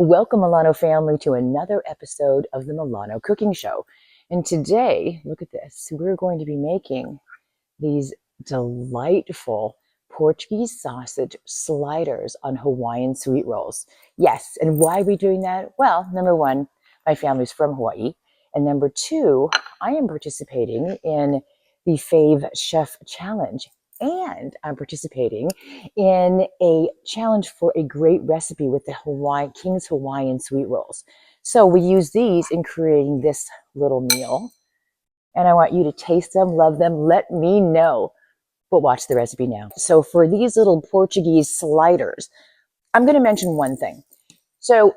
Welcome, Milano family, to another episode of the Milano Cooking Show. And today, look at this, we're going to be making these delightful Portuguese sausage sliders on Hawaiian sweet rolls. Yes, and why are we doing that? Well, number one, my family's from Hawaii. And number two, I am participating in the Fave Chef Challenge. And I'm participating in a challenge for a great recipe with the King's Hawaiian sweet rolls. So we use these in creating this little meal. And I want you to taste them, love them, let me know. But watch the recipe now. So for these little Portuguese sliders, I'm going to mention one thing. So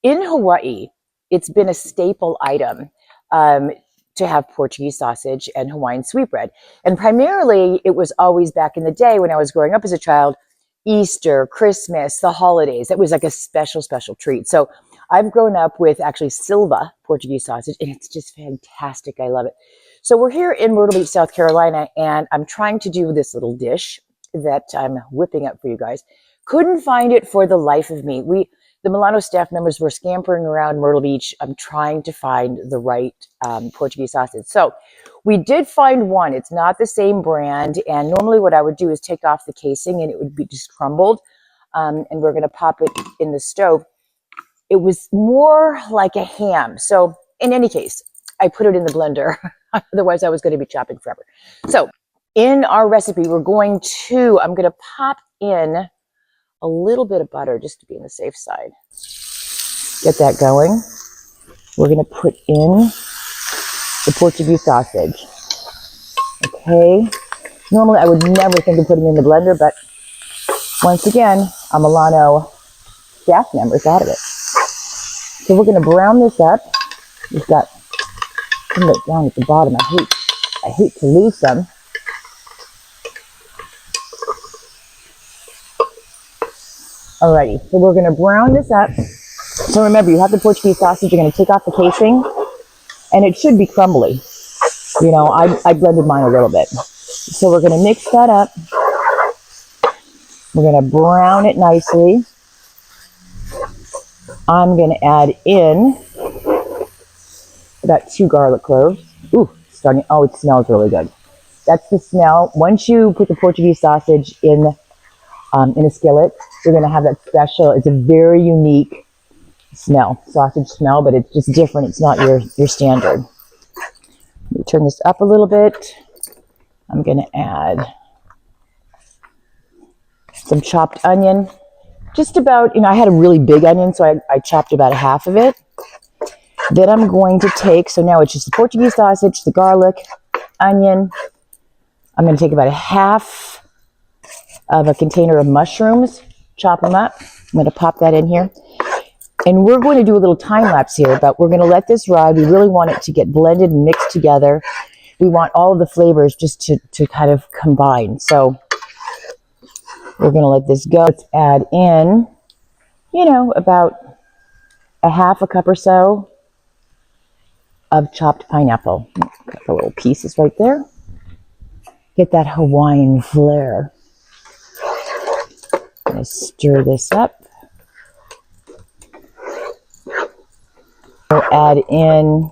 in Hawaii, it's been a staple item to have Portuguese sausage and Hawaiian sweetbread. And primarily, it was always back in the day when I was growing up as a child, Easter, Christmas, the holidays. It was like a special, special treat. So I've grown up with actually Silva Portuguese sausage, and it's just fantastic. I love it. So we're here in Myrtle Beach, South Carolina, and I'm trying to do this little dish that I'm whipping up for you guys. Couldn't find it for the life of me. The Milano staff members were scampering around Myrtle Beach. I'm trying to find the right Portuguese sausage. So we did find one. It's not the same brand. And normally what I would do is take off the casing and it would be just crumbled. And we're going to pop it in the stove. It was more like a ham. So in any case, I put it in the blender. Otherwise, I was going to be chopping forever. So in our recipe, I'm going to pop in a little bit of butter just to be on the safe side. Get that going. We're going to put in the Portuguese sausage. Okay. Normally I would never think of putting it in the blender, but once again, a Milano staff member thought of it. So we're going to brown this up. We've got some of it down at the bottom. I hate to lose some. Alrighty, so we're going to brown this up. So remember, you have the Portuguese sausage, you're going to take off the casing, and it should be crumbly. You know, I blended mine a little bit. So we're going to mix that up. We're going to brown it nicely. I'm going to add in about 2 garlic cloves. Ooh, it smells really good. That's the smell. Once you put the Portuguese sausage in a skillet, you're going to have that special, it's a very unique smell, sausage smell, but it's just different. It's not your standard. Let me turn this up a little bit. I'm going to add some chopped onion. Just about, I had a really big onion, so I chopped about a half of it. Then I'm going to take, so now it's just the Portuguese sausage, the garlic, onion. I'm going to take about a half of a container of mushrooms, chop them up. I'm going to pop that in here. And we're going to do a little time lapse here, but we're going to let this ride. We really want it to get blended and mixed together. We want all of the flavors just to kind of combine. So we're going to let this go. Let's add in, about a half a cup or so of chopped pineapple. Got the little pieces right there. Get that Hawaiian flair. I'm going to stir this up. We'll add in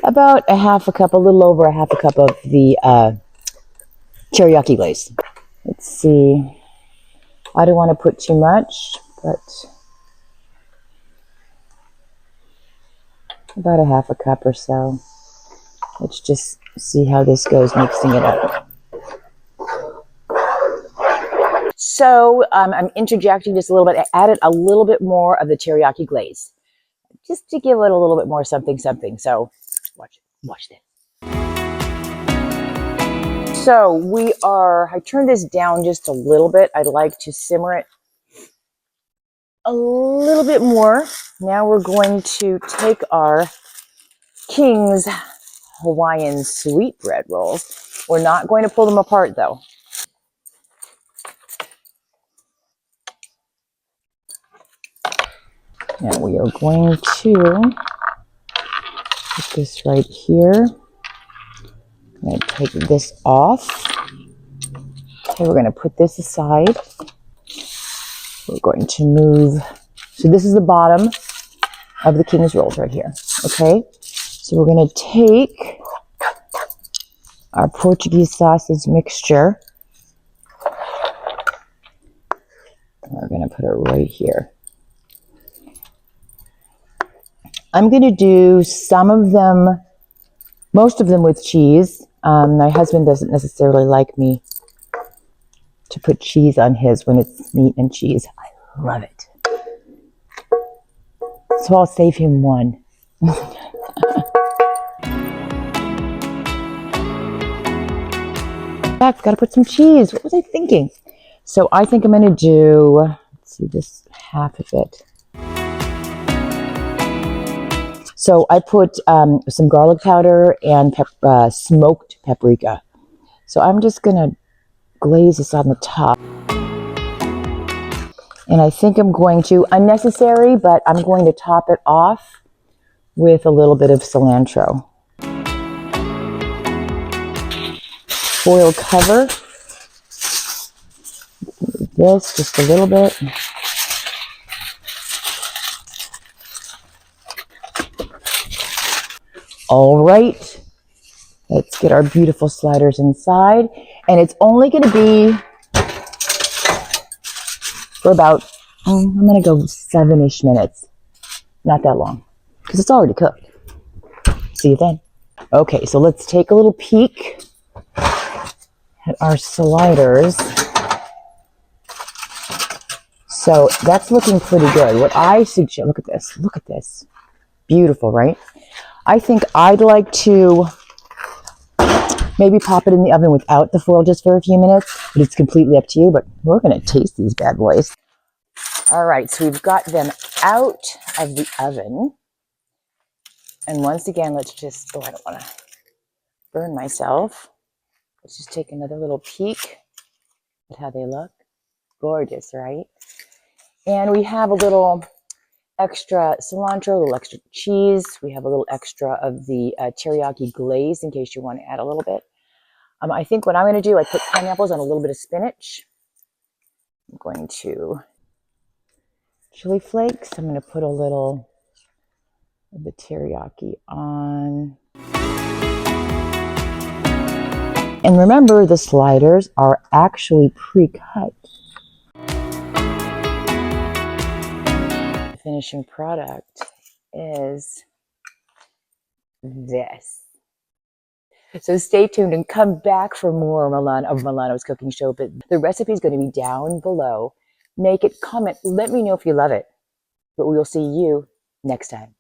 about a little over a half a cup of the teriyaki glaze. Let's see. I don't want to put too much, but about a half a cup or so. Let's just see how this goes, mixing it up. So I'm interjecting just a little bit. I added a little bit more of the teriyaki glaze, just to give it a little bit more something. So watch this. So I turned this down just a little bit. I'd like to simmer it a little bit more. Now we're going to take our King's Hawaiian sweetbread rolls. We're not going to pull them apart though. Now we are going to put this right here. I'm going to take this off. Okay, we're going to put this aside. We're going to move So this is the bottom of the king's rolls right here. Okay, so we're going to take our Portuguese sausage mixture. We're going to put it right here. I'm going to do some of them, most of them with cheese. My husband doesn't necessarily like me to put cheese on his when it's meat and cheese. I love it. So I'll save him one. I've got to put some cheese. What was I thinking? So I think I'm going to do, let's see, this half of it. So I put some garlic powder and smoked paprika. So I'm just going to glaze this on the top. And I think I'm going to, unnecessary, but I'm going to top it off with a little bit of cilantro. Foil cover. This, just a little bit. All right, let's get our beautiful sliders inside. And it's only going to be for about, I'm going to go 7-ish minutes. Not that long, because it's already cooked. See you then. Okay, so let's take a little peek at our sliders. So that's looking pretty good. What I suggest, look at this. Look at this. Beautiful, right? I think I'd like to maybe pop it in the oven without the foil just for a few minutes, but it's completely up to you. But we're going to taste these bad boys. All right, so we've got them out of the oven. And once again, let's just, I don't want to burn myself. Let's just take another little peek at how they look. Gorgeous, right? And we have a little extra cilantro, a little extra cheese. We have a little extra of the teriyaki glaze in case you want to add a little bit. I think what I'm going to do, I put pineapples on a little bit of spinach. I'm going to chili flakes. I'm going to put a little of the teriyaki on. And remember, the sliders are actually pre-cut. The finishing product is this. So stay tuned and come back for more of Milano's cooking show. But the recipe is going to be down below. Make it, comment, let me know if you love it. But we will see you next time.